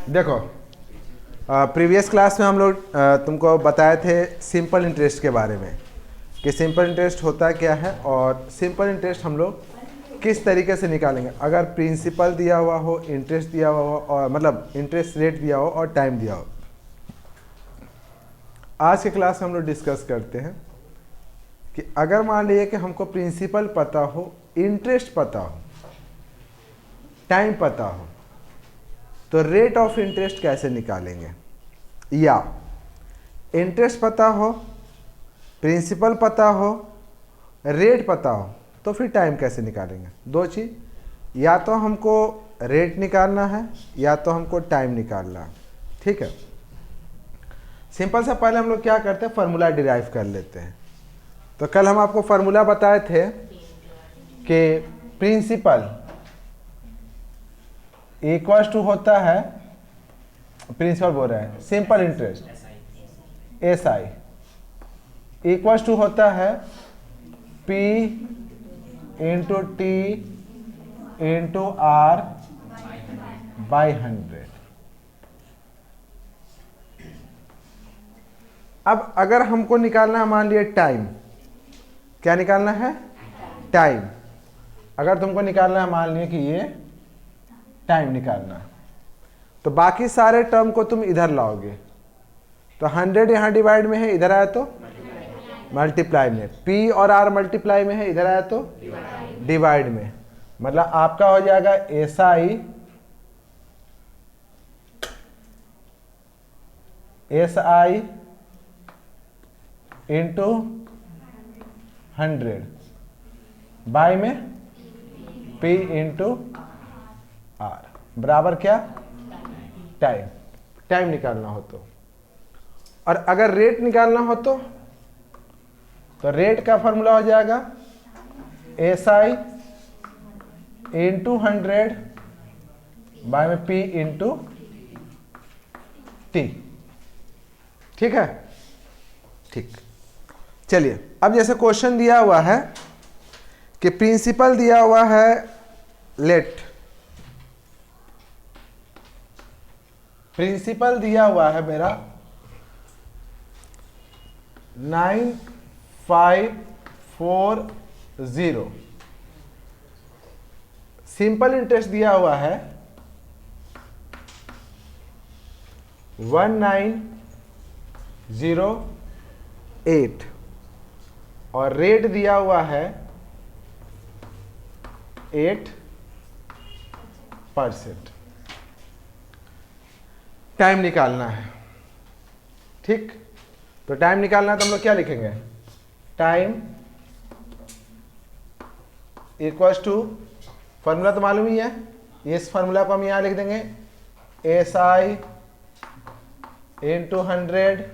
देखो, previous class में हम लोग तुमको बताए थे सिंपल इंटरेस्ट के बारे में कि सिंपल इंटरेस्ट होता क्या है और सिंपल इंटरेस्ट हम लोग किस तरीके से निकालेंगे अगर प्रिंसिपल दिया हुआ हो, इंटरेस्ट दिया हुआ हो और मतलब इंटरेस्ट रेट दिया हो और टाइम दिया हो। आज के क्लास में हम लोग डिस्कस करते हैं कि अगर मान लीजिए कि हमको प्रिंसिपल पता हो, इंटरेस्ट पता हो, टाइम पता हो, तो रेट ऑफ इंटरेस्ट कैसे निकालेंगे। या इंटरेस्ट पता हो, प्रिंसिपल पता हो, रेट पता हो, तो फिर टाइम कैसे निकालेंगे। दो चीज़, या तो हमको रेट निकालना है या तो हमको टाइम निकालना है। ठीक है, सिंपल से पहले हम लोग क्या करते हैं, फार्मूला डिराइव कर लेते हैं। तो कल हम आपको फार्मूला बताए थे कि प्रिंसिपल इक्वल्स टू होता है, प्रिंसिपल बोल रहे हैं simple interest SI equals to होता है P into T into R by 100। अब अगर हमको निकालना है, मान लिया टाइम, क्या निकालना है, टाइम। अगर तुमको निकालना है, मान लिया कि ये टाइम निकालना, तो बाकी सारे टर्म को तुम इधर लाओगे। तो 100 यहाँ डिवाइड में है, इधर आया तो मल्टीप्लाई में, P और R मल्टीप्लाई में है, इधर आया तो डिवाइड में। मतलब आपका हो जाएगा SI इंटू 100 बाई में P इंटू R बराबर क्या, टाइम। टाइम निकालना हो तो, और अगर रेट निकालना हो तो रेट का फॉर्मूला हो जाएगा SI इंटू 100 बाय में P इंटू T। ठीक है, ठीक। चलिए, अब जैसे क्वेश्चन दिया हुआ है कि प्रिंसिपल दिया हुआ है, लेट प्रिंसिपल दिया हुआ है मेरा 9540, सिंपल इंटरेस्ट दिया हुआ है 1908 और रेट दिया हुआ है 8%। टाइम निकालना है। ठीक, तो टाइम निकालना है तो हम लोग क्या लिखेंगे, टाइम इक्वल्स टू, फॉर्मूला तो मालूम ही है, इस फॉर्मूला को हम यहाँ लिख देंगे SI इंटू 100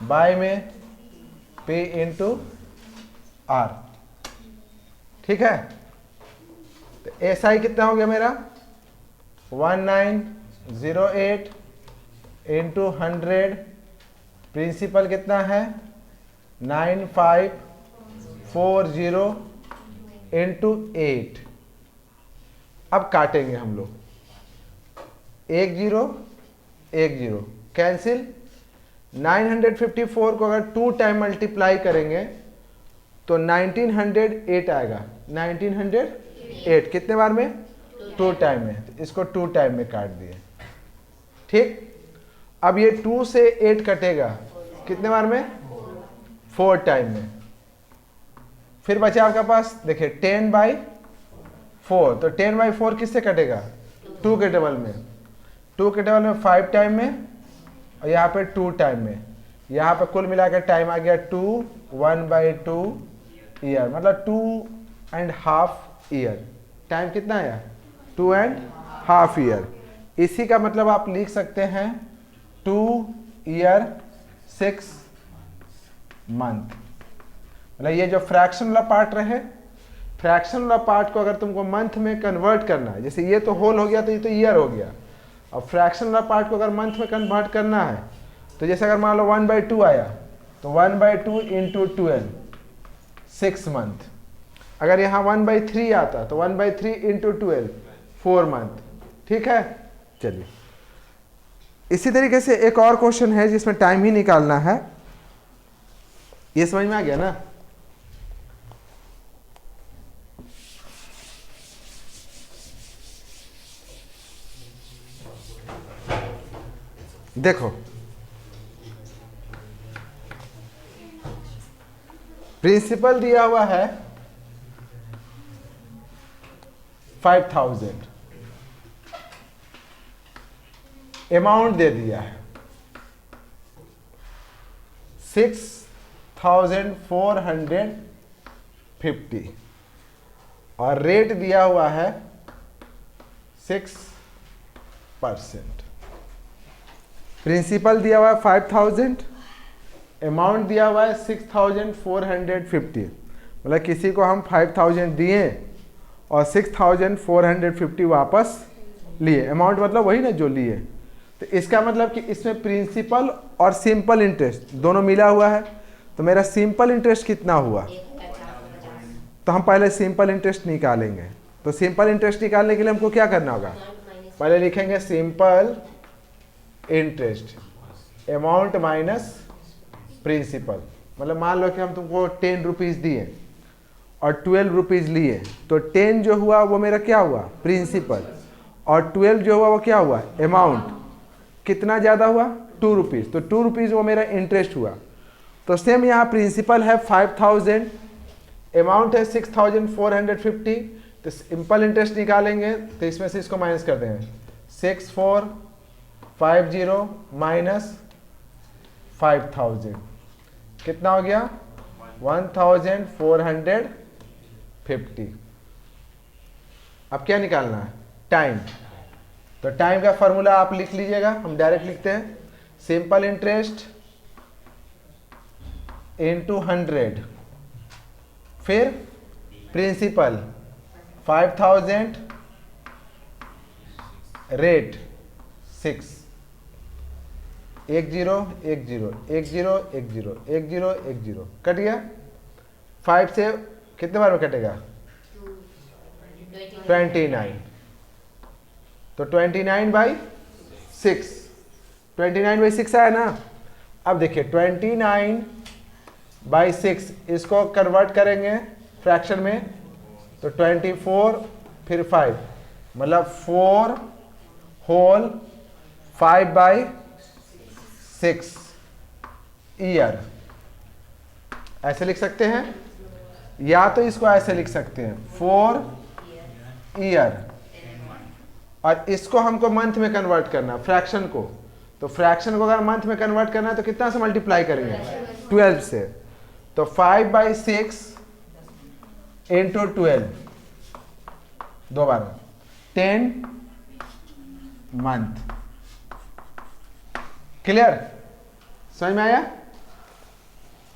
बाय में P इंटू R। ठीक है, तो SI कितना हो गया मेरा 1908 इंटू 100, प्रिंसिपल कितना है 9540 इंटू 8। अब काटेंगे हम लोग, 1 0 1 0 कैंसिल। 954 को अगर 2 टाइम मल्टीप्लाई करेंगे तो 1908 आएगा। 1908 कितने बार में, 2 टाइम में, तो इसको 2 टाइम में काट दिए। ठीक, अब ये 2 से 8 कटेगा कितने बार में, 4 टाइम में। फिर बचा आपका पास, देखिए 10/4, तो 10/4 किससे कटेगा, 2 के टेबल में, 2 के टेबल में 5 टाइम में और यहाँ पे 2 टाइम में। यहाँ पे कुल मिलाकर टाइम आ गया 2, 1/2 ईयर, मतलब 2.5 ईयर। टाइम कितना आया, 2.5 ईयर। इसी का मतलब आप लिख सकते हैं 2 ईयर 6 मंथ। मतलब ये जो फ्रैक्शन वाला पार्ट रहे, फ्रैक्शन वाला पार्ट को अगर तुमको मंथ में कन्वर्ट करना है, जैसे ये तो होल हो गया तो ये तो ईयर हो गया, और फ्रैक्शन वाला पार्ट को अगर मंथ में कन्वर्ट करना है तो जैसे अगर मान लो 1/2 आया तो 1/2 इंटू 12 6 मंथ। अगर यहाँ 1/3 आता तो 1/3 इंटू 12 4 मंथ। ठीक है, चलिए इसी तरीके से एक और क्वेश्चन है जिसमें टाइम ही निकालना है। ये समझ में आ गया ना? देखो, प्रिंसिपल दिया हुआ है 5000, अमाउंट दे दिया है 6450 और रेट दिया हुआ है 6%। प्रिंसिपल दिया हुआ है 5000, अमाउंट दिया हुआ है 6450। मतलब किसी को हम 5000 दिए और 6450 वापस लिए। अमाउंट मतलब वही ना जो लिए। तो इसका मतलब कि इसमें प्रिंसिपल और सिंपल इंटरेस्ट दोनों मिला हुआ है। तो मेरा सिंपल इंटरेस्ट कितना हुआ? तो हम पहले सिंपल इंटरेस्ट निकालेंगे। तो सिंपल इंटरेस्ट निकालने के लिए हमको क्या करना होगा? पहले लिखेंगे simple interest, amount minus principal. मतलब मान लो कि हम तुमको 10 रुपीज़ दिए और 12 रुपीज़ लिए, तो 10 जो हुआ वो मेरा क्या हुआ? प्रिंसिपल, और 12 जो हुआ वो क्या हुआ? अमाउंट। कितना ज़्यादा हुआ? 2 रुपीज़। तो 2 रुपीज़ वो मेरा इंटरेस्ट हुआ। तो सेम यहाँ प्रिंसिपल है 5000, अमाउंट है 6450। तो सिंपल इंटरेस्ट निकालेंगे तो इसमें से इसको माइनस कर देंगे। 6450 माइनस 5000 कितना हो गया? 1450। अब क्या निकालना है? टाइम। तो टाइम का फॉर्मूला आप लिख लीजिएगा, हम डायरेक्ट लिखते हैं। सिंपल इंटरेस्ट इनटू 100, फिर प्रिंसिपल 5000, रेट 6, 10 10 10 10 10 10 कट गया। 5 से कितने बार में कटेगा? 29। तो 29/6, 29/6 आया ना। अब देखिए 29/6 इसको कन्वर्ट करेंगे फ्रैक्शन में, तो 24 फिर 5, मतलब 4 होल 5/6 ईयर। ऐसे लिख सकते हैं, या तो इसको ऐसे लिख सकते हैं 4 ईयर, और इसको हमको मंथ में कन्वर्ट करना, फ्रैक्शन को। तो फ्रैक्शन को अगर मंथ में कन्वर्ट करना है तो कितना से मल्टीप्लाई करेंगे? 12 से। तो 5/6 इंटू 12, दो बार 10 मंथ। क्लियर? समझ में आया?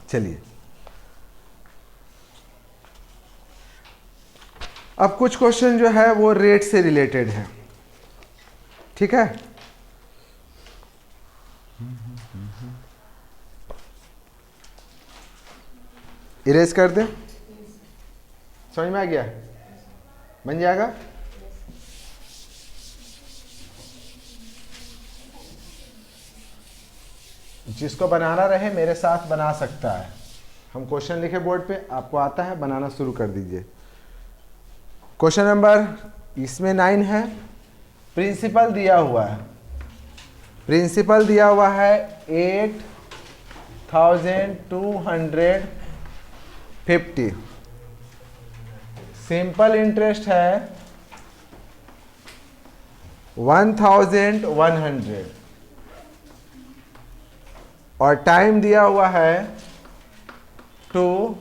चलिए, अब कुछ क्वेश्चन जो है वो रेट से रिलेटेड है। ठीक है? इरेज कर दे। समझ में आ गया? बन जाएगा? जिसको बनाना रहे मेरे साथ बना सकता है। हम क्वेश्चन लिखे बोर्ड पे, आपको आता है, बनाना शुरू कर दीजिए। क्वेश्चन नंबर इसमें 9 है। प्रिंसिपल दिया हुआ है, प्रिंसिपल दिया हुआ है 8250। सिंपल इंटरेस्ट है 1100 और टाइम दिया हुआ है 2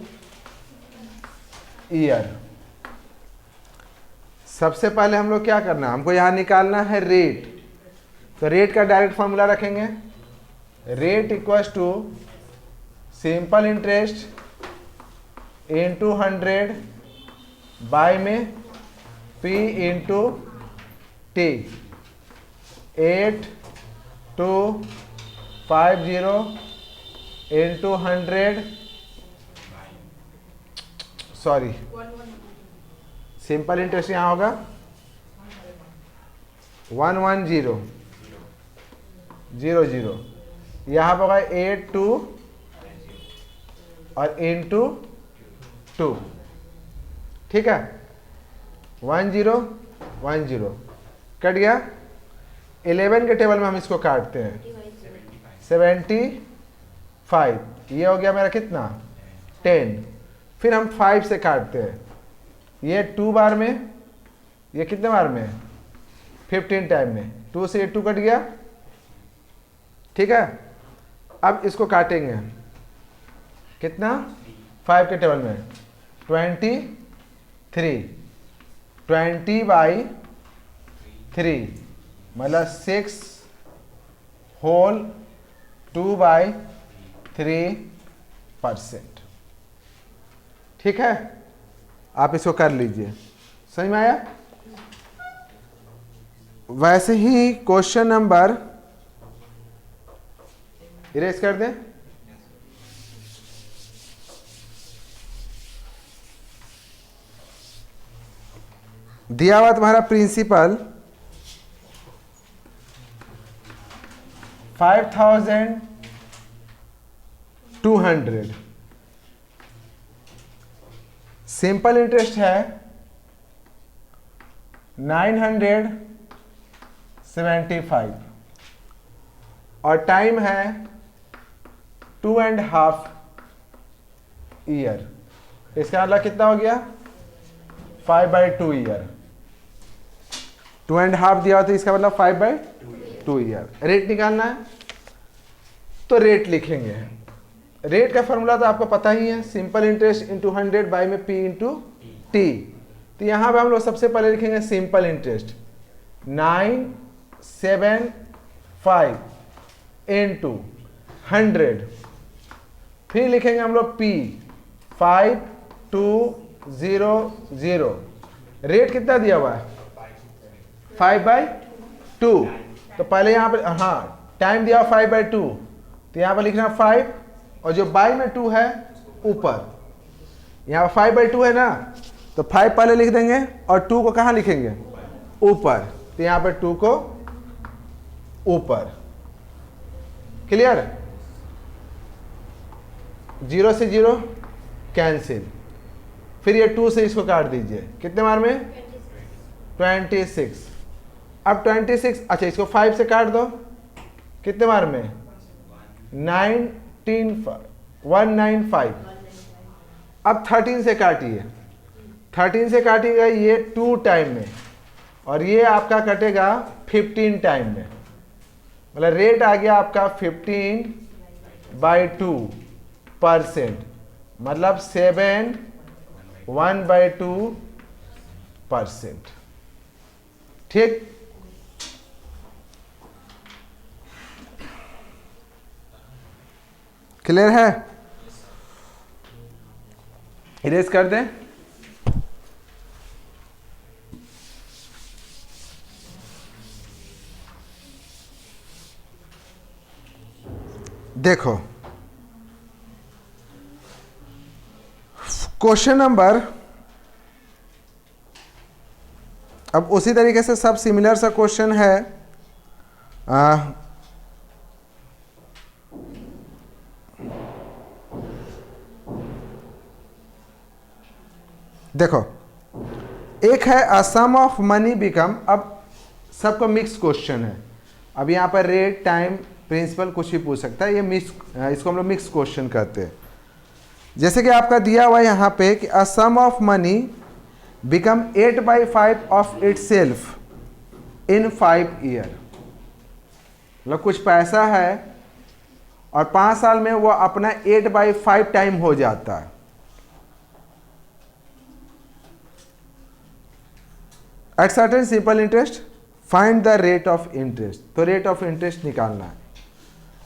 ईयर। सबसे पहले हम लोग क्या करना है? हमको यहां निकालना है रेट। तो रेट का डायरेक्ट फॉर्मूला रखेंगे। Rate equals to simple interest into 100 by में P into T। 8250 into 100, sorry simple interest यहां होगा 110 0 0, यहाँ पर होगा 8 2 और इंटू 2, ठीक है। 1 0 1 0 कट गया। 11 के टेबल में हम इसको काटते हैं 75, ये हो गया मेरा कितना 10। फिर हम 5 से काटते हैं, ये 2 बार में, ये कितने बार में 15 टाइम में, 2 से ये 2 कट गया, ठीक है। अब इसको काटेंगे कितना 5 के टेबल में 23, 20/3 मतलब 6 होल 2/3%, ठीक है। आप इसको कर लीजिए, समझ में आया। वैसे ही क्वेश्चन नंबर इरेज कर दें। दिया हुआ तुम्हारा प्रिंसिपल 5200, सिंपल इंटरेस्ट है 975 और टाइम है 2.5 ईयर। इसका मतलब कितना हो गया 5/2 ईयर। 2.5 दिया तो इसका मतलब 5/2 ईयर। रेट निकालना है तो रेट लिखेंगे। रेट का फॉर्मूला तो आपको पता ही है, सिंपल इंटरेस्ट इंटू 100 बाई में पी इंटू टी। तो यहाँ पे हम लोग सबसे पहले लिखेंगे सिंपल इंटरेस्ट 975 इंटू 100, फिर लिखेंगे हम लोग पी 5200। रेट कितना दिया हुआ है 5/2। तो पहले यहाँ पर हाँ टाइम दिया 5/2, तो यहाँ पर लिखना 5 और जो बाई में 2 है ऊपर, यहाँ पर 5/2 है ना, तो 5 पहले लिख देंगे और 2 को कहाँ लिखेंगे ऊपर, तो यहाँ पर 2 को ऊपर। क्लियर। 0 से 0 कैंसिल, फिर ये 2 से इसको काट दीजिए, कितने बार में 26। अब 26, अच्छा इसको 5 से काट दो, कितने बार में 195। अब 13 से काटिए, 13 से काटिएगा ये 2 टाइम में और ये आपका कटेगा 15 टाइम में, मतलब रेट आ गया आपका 15/2%, मतलब 7 1/2%, ठीक। क्लियर है। इरेज कर दें। देखो क्वेश्चन नंबर, अब उसी तरीके से सब सिमिलर सा क्वेश्चन है। देखो एक है अ सम ऑफ मनी बिकम, अब सबका मिक्स क्वेश्चन है। अब यहाँ पर रेट टाइम प्रिंसिपल कुछ भी पूछ सकता है, ये मिक्स, इसको हम लोग मिक्स क्वेश्चन कहते हैं। जैसे कि आपका दिया हुआ यहाँ पे कि a sum of money become 8/5 of itself in 5 year, मतलब कुछ पैसा है और 5 साल में वो अपना 8/5 टाइम हो जाता है। At certain simple interest find the rate of interest, तो रेट ऑफ इंटरेस्ट निकालना है।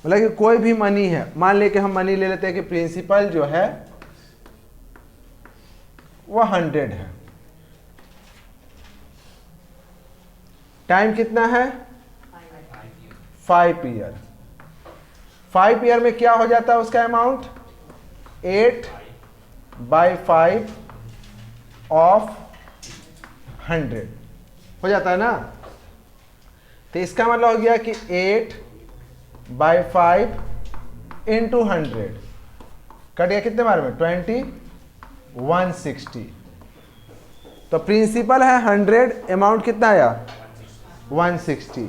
मतलब कि कोई भी मनी है, मान ले कि हम मनी ले लेते हैं कि प्रिंसिपल जो है वो 100 है, टाइम कितना है 5 ईयर। 5 ईयर में क्या हो जाता है उसका अमाउंट 8/5 ऑफ 100 हो जाता है ना। तो इसका मतलब हो गया कि 8 बाई 5 इंटू 100 कट गया कितने बार में 20 160। तो प्रिंसिपल है 100, अमाउंट कितना आया 160।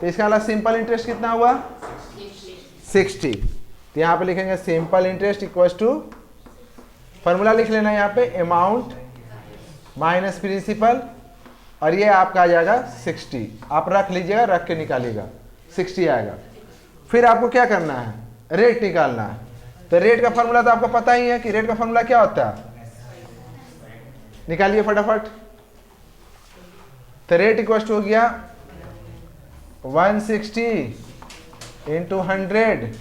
तो इसका मतलब सिंपल इंटरेस्ट कितना हुआ 60। तो यहाँ पे लिखेंगे simple interest equal to, formula लिख लेना यहाँ पे, अमाउंट माइनस प्रिंसिपल, और ये आपका आ जाएगा 60। आप रख लीजिएगा, रख के निकालिएगा 60 आएगा। फिर आपको क्या करना है, रेट निकालना है। तो रेट का फॉर्मूला तो आपको पता ही है कि रेट का फॉर्मूला क्या होता है, निकालिए फटाफट। तो रेट इक्वल टू हो गया 160 इंटू 100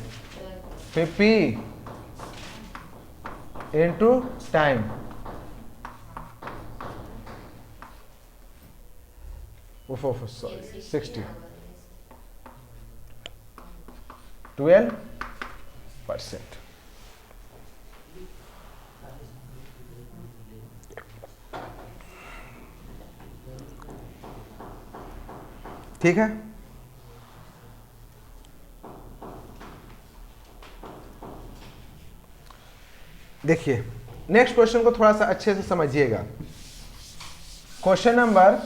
50 इंटू टाइम। सॉरी 60 12%। ठीक है, देखिए नेक्स्ट क्वेश्चन को थोड़ा सा अच्छे से समझिएगा। क्वेश्चन नंबर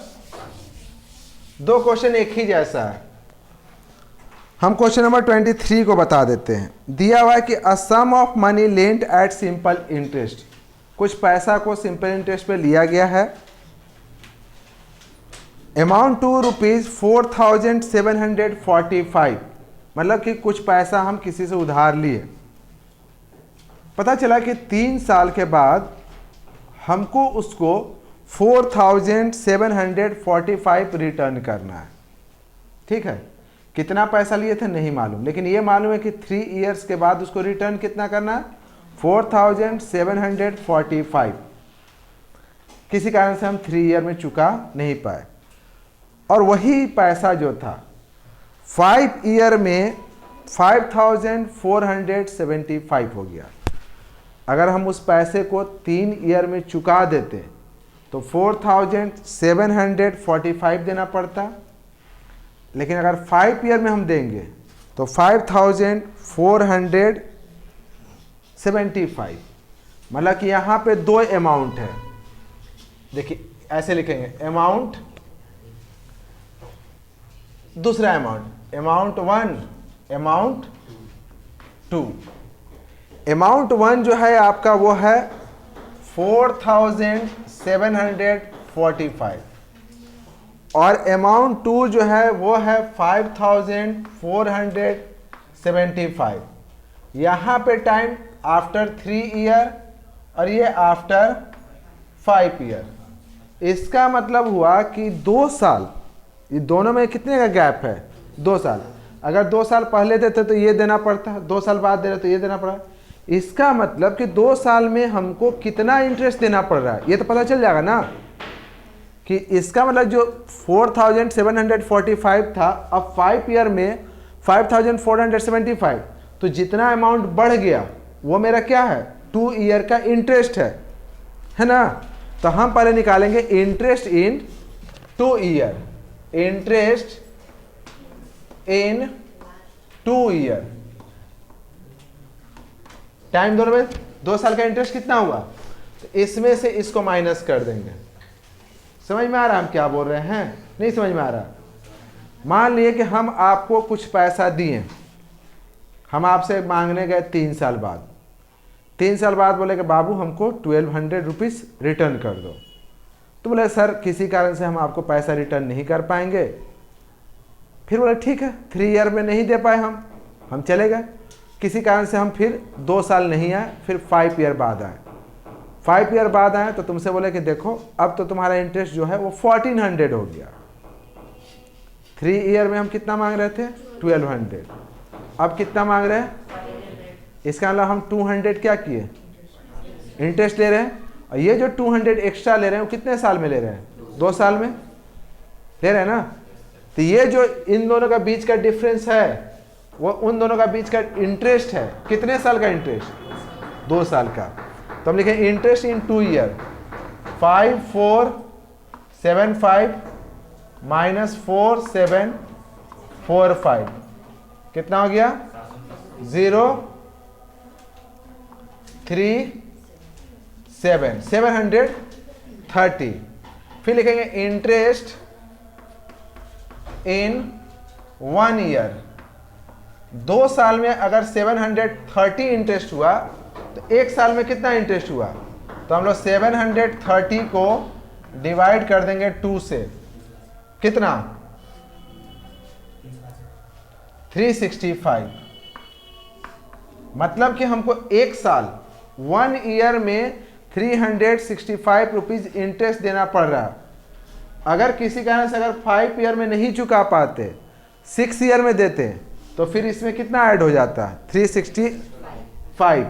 2 क्वेश्चन एक ही जैसा है। हम क्वेश्चन नंबर 23 को बता देते हैं। दिया हुआ है कि a sum of money lent at simple interest, कुछ पैसा को सिंपल इंटरेस्ट पे लिया गया है। अमाउंट टू ₹4745, मतलब कि कुछ पैसा हम किसी से उधार लिए। पता चला कि 3 साल के बाद हमको उसको 4745 रिटर्न करना है। ठीक है, कितना पैसा लिए थे नहीं मालूम, लेकिन ये मालूम है कि 3 इयर्स के बाद उसको रिटर्न कितना करना है 4745। किसी कारण से हम 3 ईयर में चुका नहीं पाए, और वही पैसा जो था 5 ईयर में 5475 हो गया। अगर हम उस पैसे को 3 ईयर में चुका देते तो 4745 देना पड़ता, लेकिन अगर 5 ईयर में हम देंगे तो 5475। मतलब कि यहाँ पे 2 अमाउंट है। देखिए ऐसे लिखेंगे, अमाउंट, दूसरा अमाउंट, अमाउंट 1 अमाउंट 2। अमाउंट 1 जो है आपका वो है 4745, और अमाउंट 2 जो है वो है 5475। यहाँ पे टाइम आफ्टर 3 ईयर और ये आफ्टर 5 ईयर। इसका मतलब हुआ कि 2 साल, ये दोनों में कितने का गैप है 2 साल। अगर 2 साल पहले देते तो ये देना पड़ता, 2 साल बाद दे रहे तो ये देना पड़ा। इसका मतलब कि 2 साल में हमको कितना इंटरेस्ट देना पड़ रहा है ये तो पता चल जाएगा ना, कि इसका मतलब जो 4745 था अब 5 ईयर में 5475, तो जितना अमाउंट बढ़ गया वो मेरा क्या है 2 ईयर का इंटरेस्ट है ना। तो हम पहले निकालेंगे interest in 2 year, interest in 2 year. Time दोनों में 2 साल का इंटरेस्ट कितना हुआ, तो इसमें से इसको माइनस कर देंगे। समझ में आ रहा हम क्या बोल रहे हैं, नहीं समझ में आ रहा। मान लिए कि हम आपको कुछ पैसा दिए, हम आपसे मांगने गए 3 साल बाद। 3 साल बाद बोले कि बाबू हमको 1200 रुपीज़ रिटर्न कर दो। तो बोले सर किसी कारण से हम आपको पैसा रिटर्न नहीं कर पाएंगे। फिर बोले ठीक है, 3 ईयर में नहीं दे पाए हम चले गए। किसी कारण से हम फिर 2 साल नहीं आए, फिर 5 ईयर बाद आए। 5 ईयर बाद आए तो तुमसे बोले कि देखो अब तो तुम्हारा इंटरेस्ट जो है वो 1400 हो गया। 3 ईयर में हम कितना मांग रहे थे 1200, अब कितना मांग रहे हैं। इसका मतलब हम 200 क्या किए इंटरेस्ट ले रहे हैं, और ये जो 200 एक्स्ट्रा ले रहे हैं वो कितने साल में ले रहे हैं 2 साल में ले रहे हैं ना। तो ये जो इन दोनों का बीच का डिफरेंस है वो उन दोनों का बीच का इंटरेस्ट है। कितने साल का इंटरेस्ट 2 साल का। तो हम लिखें इंटरेस्ट इन 2 ईयर 5475 माइनस 4745 कितना हो गया 0 3 7 730। फिर लिखेंगे इंटरेस्ट इन 1 ईयर। 2 साल में अगर 730 इंटरेस्ट हुआ तो 1 साल में कितना इंटरेस्ट हुआ? तो हम लोग 730 को डिवाइड कर देंगे 2 से, कितना 365। मतलब कि हमको 1 साल 1 ईयर में 365 रुपीज इंटरेस्ट देना पड़ रहा। अगर किसी कारण से अगर 5 ईयर में नहीं चुका पाते, 6 ईयर में देते, तो फिर इसमें कितना ऐड हो जाता है 365।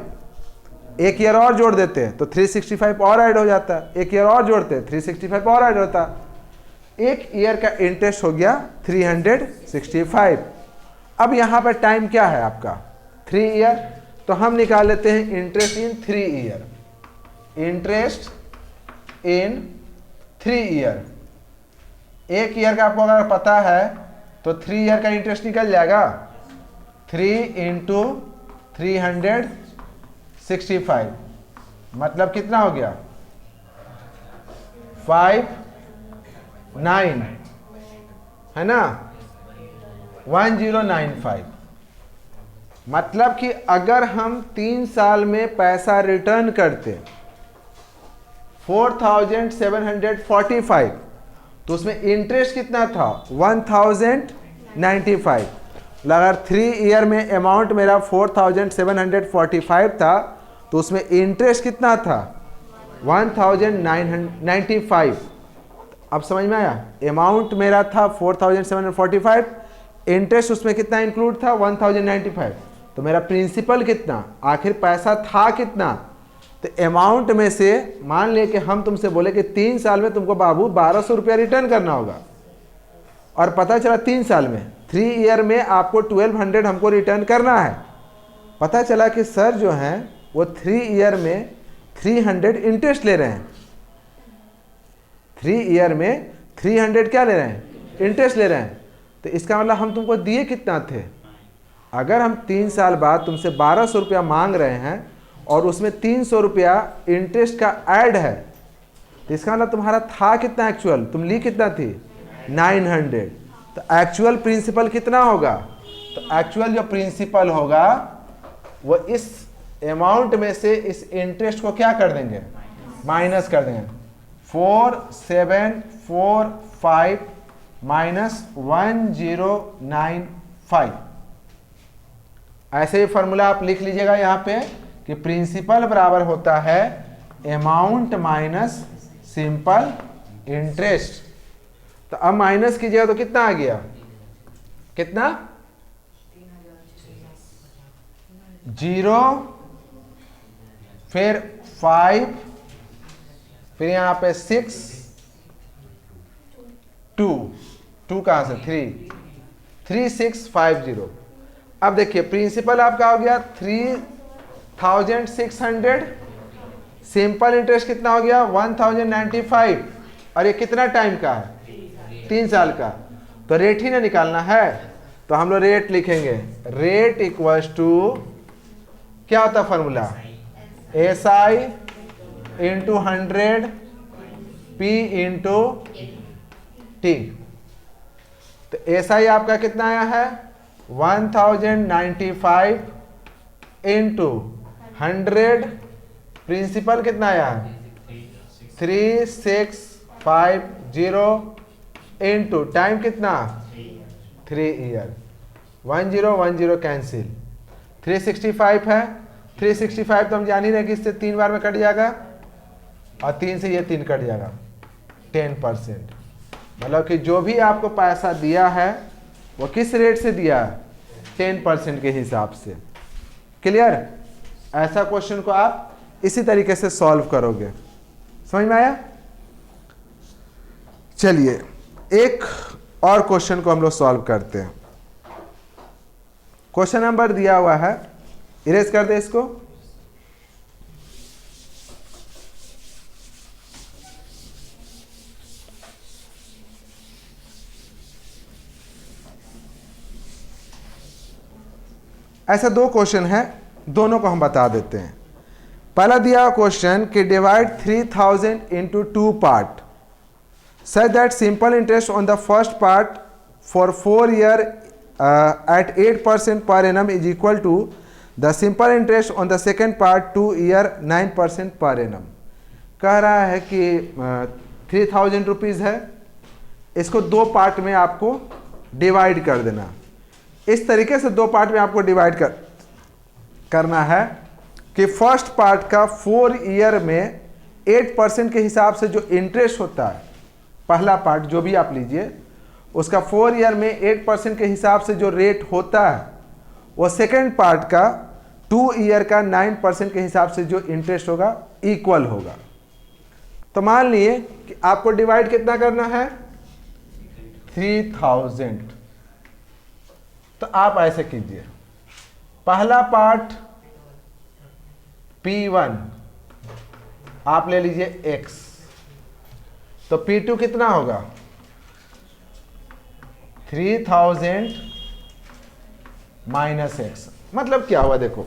1 ईयर और जोड़ देते तो 365 और ऐड हो जाता, 1 ईयर और जोड़ते 365 और ऐड होता। 1 ईयर का इंटरेस्ट हो गया 365। अब यहाँ पर टाइम क्या है आपका 3 ईयर, तो हम निकाल लेते हैं interest in 3 year. Interest in 3 year, 1 year का आपको अगर पता है तो 3 ईयर का इंटरेस्ट निकल जाएगा। 3 इंटू 365 मतलब कितना हो गया 59 है ना, 1095। मतलब कि अगर हम 3 साल में पैसा रिटर्न करते 4745, तो उसमें इंटरेस्ट कितना था 1095। अगर 3 ईयर में अमाउंट मेरा 4745 था तो उसमें इंटरेस्ट कितना था 1095। अब समझ में आया, अमाउंट मेरा था 4745, इंटरेस्ट उसमें कितना इंक्लूड था 1095, तो मेरा प्रिंसिपल कितना, आखिर पैसा था कितना। तो अमाउंट में से मान ले कि हम तुमसे बोले कि 3 साल में तुमको बाबू 1200 रुपया रिटर्न करना होगा, और पता चला 3 साल में 3 ईयर में आपको 1200 हमको रिटर्न करना है। पता चला कि सर जो हैं वो 3 ईयर में 300 इंटरेस्ट ले रहे हैं, 3 ईयर में 300 क्या ले रहे हैं इंटरेस्ट ले रहे हैं। तो इसका मतलब हम तुमको दिए कितना थे, अगर हम 3 साल बाद तुमसे 1200 रुपया मांग रहे हैं और उसमें 300 रुपया इंटरेस्ट का ऐड है, तो इसका मतलब तुम्हारा था कितना एक्चुअल, तुम ली कितना थी 900। तो एक्चुअल प्रिंसिपल कितना होगा, तो एक्चुअल जो प्रिंसिपल होगा वो इस अमाउंट में से इस इंटरेस्ट को क्या कर देंगे माइनस कर देंगे। 4745 माइनस 1095। ऐसे ही फॉर्मूला आप लिख लीजिएगा यहाँ पे कि प्रिंसिपल बराबर होता है अमाउंट माइनस सिंपल इंटरेस्ट। तो अब माइनस कीजिएगा तो कितना आ गया, कितना 0, फिर 5, फिर यहाँ पे 6, 2 कहाँ से 3650। अब देखिए प्रिंसिपल आपका हो गया 3600, सिंपल इंटरेस्ट कितना हो गया 1095, और ये कितना टाइम का है 3 साल का। तो रेट ही ना निकालना है, तो हम लोग रेट लिखेंगे, रेट इक्वल्स टू क्या होता है formula SI into 100 P into T। तो SI आपका कितना आया है 1095 इंटू 100, प्रिंसिपल कितना आया है 3650 इंटू टाइम कितना 3 ईयर। 1010 कैंसिल, 365 है, 365 तो हम जान ही रहे कि इससे 3 बार में कट जाएगा, और 3 से ये 3 कट जाएगा 10%। मतलब कि जो भी आपको पैसा दिया है वो किस रेट से दिया है 10% के हिसाब से। क्लियर, ऐसा क्वेश्चन को आप इसी तरीके से सॉल्व करोगे। समझ में आया। चलिए एक और क्वेश्चन को हम लोग सॉल्व करते हैं। क्वेश्चन नंबर दिया हुआ है, इरेज कर दे इसको। ऐसे दो क्वेश्चन हैं, दोनों को हम बता देते हैं। पहला दिया हुआ क्वेश्चन कि divide 3000 into 2 part such that simple interest on the first part for 4 year at 8% per annum is equal to the simple interest on the second part 2 year 9% per annum। कह रहा है कि 3000 रुपीज़ है, इसको दो part में आपको divide कर देना। इस तरीके से दो पार्ट में आपको डिवाइड करना है कि फर्स्ट पार्ट का 4 ईयर में 8% के हिसाब से जो इंटरेस्ट होता है, पहला पार्ट जो भी आप लीजिए उसका 4 ईयर में 8% के हिसाब से जो रेट होता है, वो सेकेंड पार्ट का 2 ईयर का 9% के हिसाब से जो इंटरेस्ट होगा इक्वल होगा। तो मान लिए कि आपको डिवाइड कितना करना है, 3000। तो आप ऐसे कीजिए, पहला पार्ट P1 आप ले लीजिए x, तो P2 कितना होगा 3000 माइनस x। मतलब क्या हुआ, देखो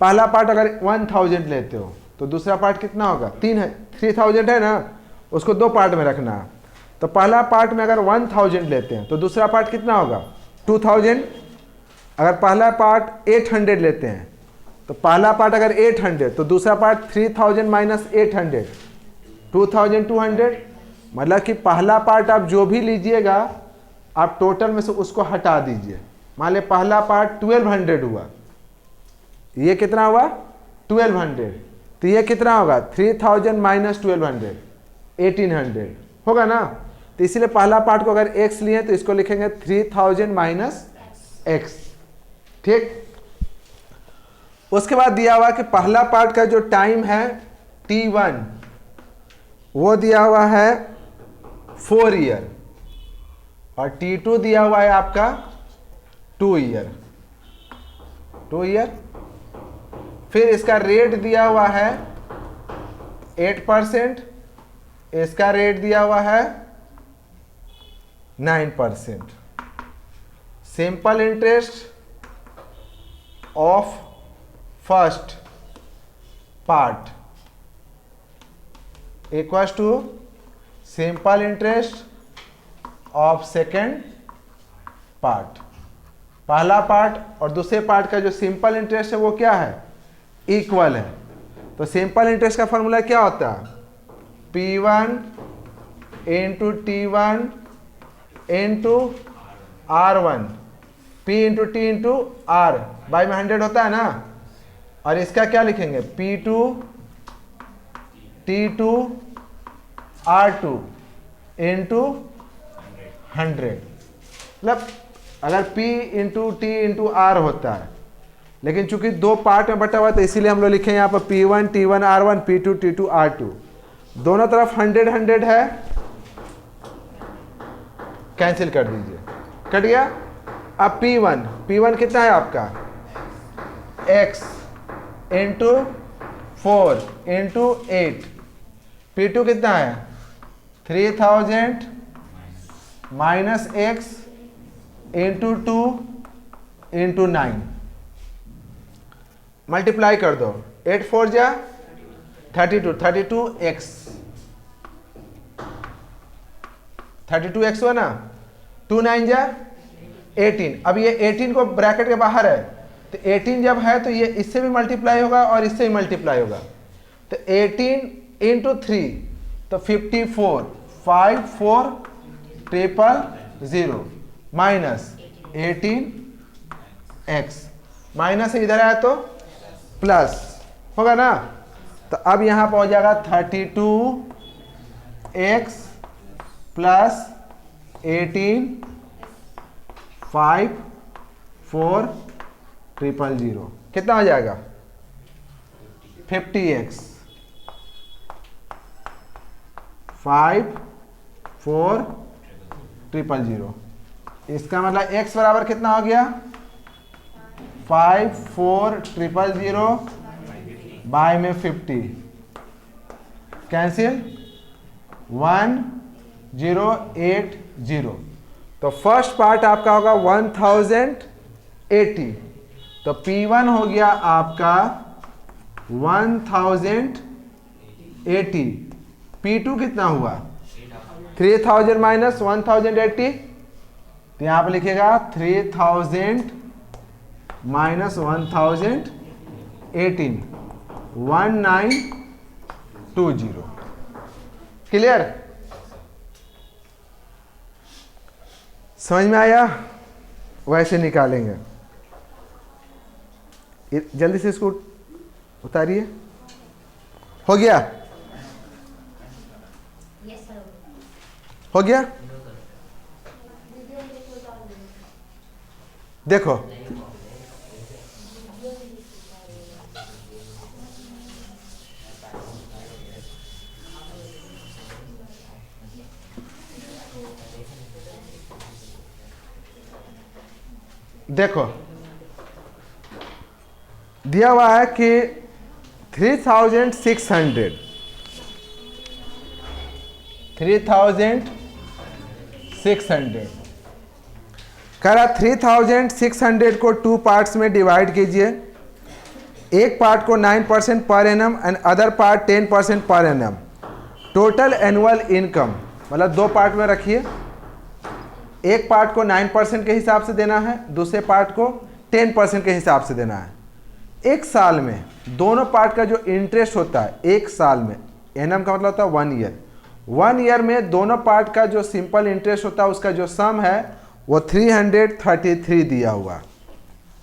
पहला पार्ट अगर 1000 लेते हो तो दूसरा पार्ट कितना होगा, 3000 है ना, उसको दो पार्ट में रखना है। तो पहला पार्ट में अगर 1000 लेते हैं तो दूसरा पार्ट कितना होगा 2000। अगर पहला पार्ट 800 लेते हैं तो पहला पार्ट अगर 800 तो दूसरा पार्ट 3000 माइनस 800 2200। मतलब कि पहला पार्ट आप जो भी लीजिएगा आप टोटल में से उसको हटा दीजिए। मान ले पहला पार्ट 1200 हुआ, ये कितना हुआ 1200, तो ये कितना होगा 3000 माइनस 1200 1800 होगा ना। तो इसीलिए पहला पार्ट को अगर x लिए तो इसको लिखेंगे 3000 माइनस x। ठीक, उसके बाद दिया हुआ कि पहला पार्ट का जो टाइम है T1 वो दिया हुआ है 4 ईयर और T2 दिया हुआ है आपका 2 ईयर। फिर इसका रेट दिया हुआ है 8%, इसका रेट दिया हुआ है 9%। Simple interest of first part equals to simple interest of second part. पहला पार्ट और दूसरे पार्ट का जो सिंपल इंटरेस्ट है वो क्या है, इक्वल है। तो सिंपल इंटरेस्ट का फॉर्मूला क्या होता है, P1 into T1 into R1, P into T into R by में 100 होता है ना। और इसका क्या लिखेंगे P2 T2 R2 इंटू 100। मतलब अगर P into T into R होता है, लेकिन चूंकि दो पार्ट में बटा हुआ है तो इसीलिए हम लोग लिखे यहाँ पर P1 T1 R1 P2 T2 R2। दोनों तरफ 100 100 है, कैंसिल कर दीजिए, कट गया। अब P1 कितना है आपका x इंटू 4 इंटू 8, P2 कितना है 3000 minus x into 2 into 9, multiply कर दो, 8 4 जा 32x 32x हुआ ना, 2 9 जा 18। अब ये 18 को ब्रैकेट के बाहर है, तो 18 जब है तो ये इससे भी मल्टीप्लाई होगा और इससे भी मल्टीप्लाई होगा। तो 18 इंटू 3 तो 54 5 4 0 माइनस 18x, माइनस इधर आया तो प्लस होगा ना। तो अब यहाँ पर हो जाएगा 32x प्लस 18 5 4 000 कितना हो जाएगा 50x 5 4 000। इसका मतलब x बराबर कितना हो गया 5 4 000 बाय में 50, कैंसिल 1080। तो फर्स्ट पार्ट आपका होगा 1080, तो P1 हो गया आपका 1080, P2 कितना हुआ 3000 माइनस 1080, तो यहां पर लिखेगा 3000 माइनस 1018, 1920। क्लियर, समझ में आया? वैसे निकालेंगे। जल्दी से इसको उतारिए। हो गया? हो गया? देखो देखो दिया हुआ है कि 3600 कह रहा 3600 को 2 पार्ट्स में डिवाइड कीजिए। एक पार्ट को 9% per annum and other part 10% per annum. Total annual income, मतलब 2 पार्ट में रखिए। एक पार्ट को 9% के हिसाब से देना है, दूसरे पार्ट को 10% के हिसाब से देना है। एक साल में दोनों पार्ट का जो इंटरेस्ट होता है, एक साल में, एनम का मतलब होता है 1 ईयर, 1 ईयर में दोनों पार्ट का जो सिंपल इंटरेस्ट होता है उसका जो सम है वो 333 दिया हुआ।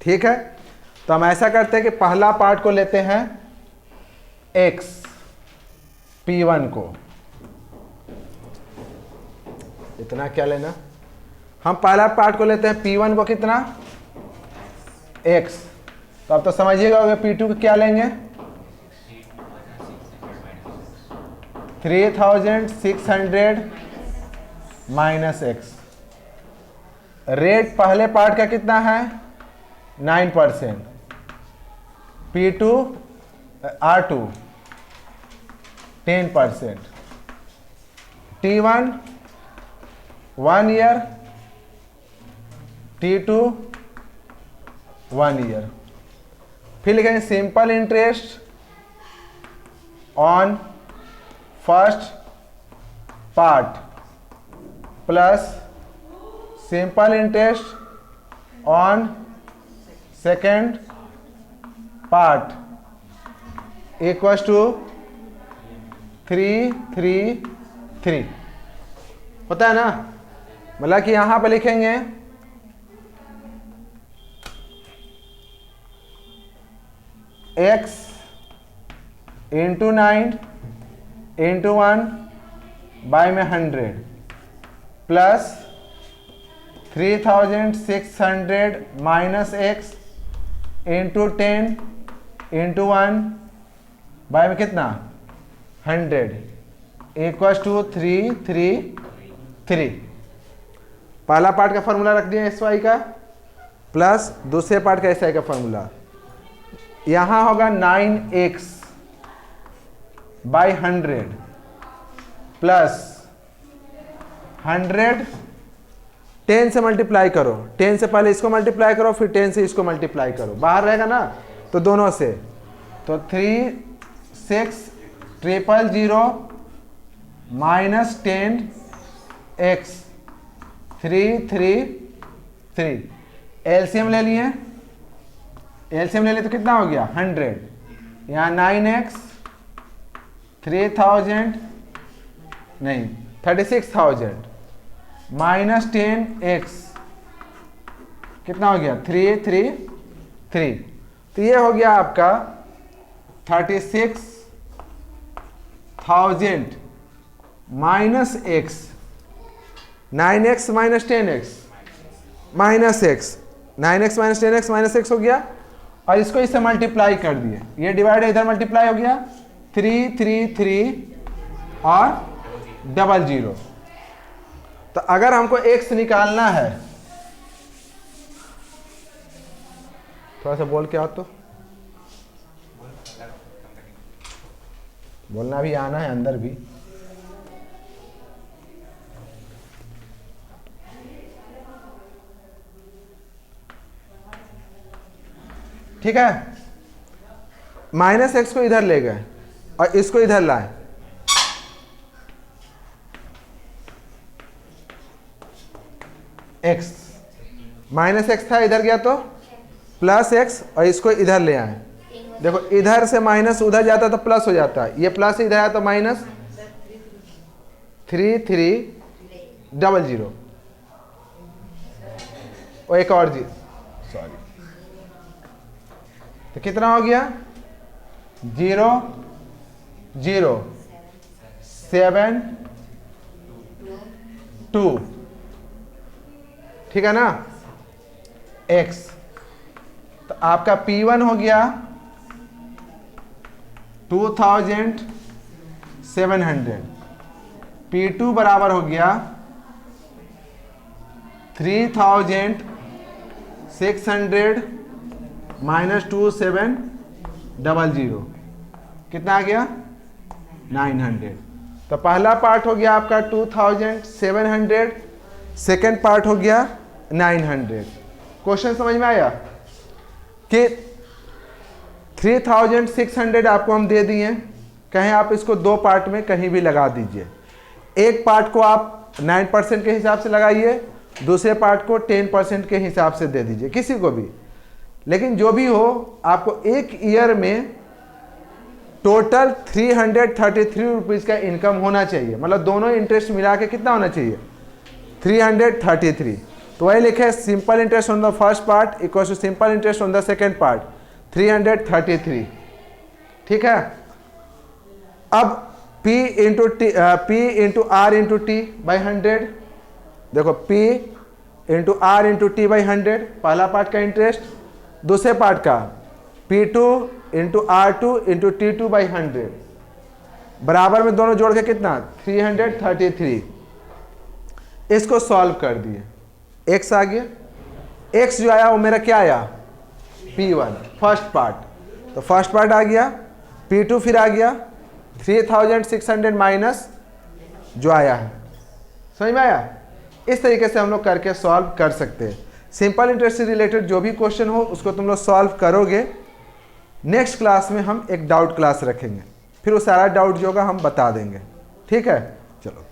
ठीक है, तो हम ऐसा करते हैं कि पहला पार्ट को लेते हैं x, P1 को, इतना क्या लेना, हम पहला पार्ट को लेते हैं P1 को कितना x, तो अब तो समझिएगा P2 को क्या लेंगे 3600 माइनस x। रेट पहले पार्ट का कितना है 9%, P2 R2 10%, T1 1 year, T2 1 year. फिर लिखेंगे simple interest on first part plus simple interest on second part equals to 333 होता है ना। मतलब कि यहां पे लिखेंगे x इंटू 9 इंटू 1 बाय में 100 plus 3600 minus x into 10 into 1 by में कितना 100 इक्वल्स टू 333। पहला पार्ट का फॉर्मूला रख दिया एस वाई का प्लस दूसरे पार्ट का एस आई का फॉर्मूला। यहां होगा 9x बाई 100 प्लस 100 10 से मल्टीप्लाई करो, 10 से पहले इसको मल्टीप्लाई करो फिर 10 से इसको मल्टीप्लाई करो, बाहर रहेगा ना तो दोनों से, तो 36000 माइनस 10x 333। एलसीएम ले लिए, एलसीएम ले लिए तो कितना हो गया 100, यहाँ 9x 3000 नहीं 36,000 माइनस 10x कितना हो गया 333। तो ये हो गया आपका 36,000 minus x, 9x minus 10x minus x, 9x minus 10x minus x हो गया और इसको इससे मल्टीप्लाई कर दिए, ये डिवाइड इधर मल्टीप्लाई हो गया 333 और 00। तो अगर हमको x निकालना है, थोड़ा सा बोल के आओ तो, बोलना भी आना है अंदर भी। ठीक है, माइनस एक्स को इधर ले गए और इसको इधर लाए, एक्स माइनस एक्स था, इधर गया तो प्लस एक्स, और इसको इधर ले आए। देखो इधर से माइनस उधर जाता तो प्लस हो जाता है, ये प्लस इधर आया तो माइनस 3300 और एक और जी सॉरी, तो कितना हो गया 0 0 7 2, ठीक है ना, x। तो आपका P1 हो गया 2700, P2 बराबर हो गया 3600 माइनस 2700, कितना आ गया 900। तो पहला पार्ट हो गया आपका 2700, सेकेंड पार्ट हो गया 900। क्वेश्चन समझ में आया कि 3600 आपको हम दे दिए, कहें आप इसको दो पार्ट में कहीं भी लगा दीजिए, एक पार्ट को आप 9% के हिसाब से लगाइए, दूसरे पार्ट को 10% के हिसाब से दे दीजिए, किसी को भी, लेकिन जो भी हो आपको एक ईयर में टोटल 333 रुपीज़ का इनकम होना चाहिए, मतलब दोनों इंटरेस्ट मिला के कितना होना चाहिए 333। तो वही लिखे simple interest on the first part equal to simple interest on the second part 333, ठीक है। अब P into R into T by 100, देखो P into R into T by 100 पहला पार्ट का इंटरेस्ट, दूसरे पार्ट का P2 into R2 into T2 by 100, बराबर में दोनों जोड़ के कितना 333। इसको सॉल्व कर दिए, x आ गया, x जो आया वो मेरा क्या आया P1 फर्स्ट पार्ट, तो फर्स्ट पार्ट आ गया, P2 फिर आ गया 3600 माइनस जो आया है, समझ में आया। इस तरीके से हम लोग करके सॉल्व कर सकते हैं। सिंपल इंटरेस्ट से रिलेटेड जो भी क्वेश्चन हो उसको तुम लोग सॉल्व करोगे। नेक्स्ट क्लास में हम एक डाउट क्लास रखेंगे, फिर वो सारा डाउट जो होगा हम बता देंगे, ठीक है। चलो।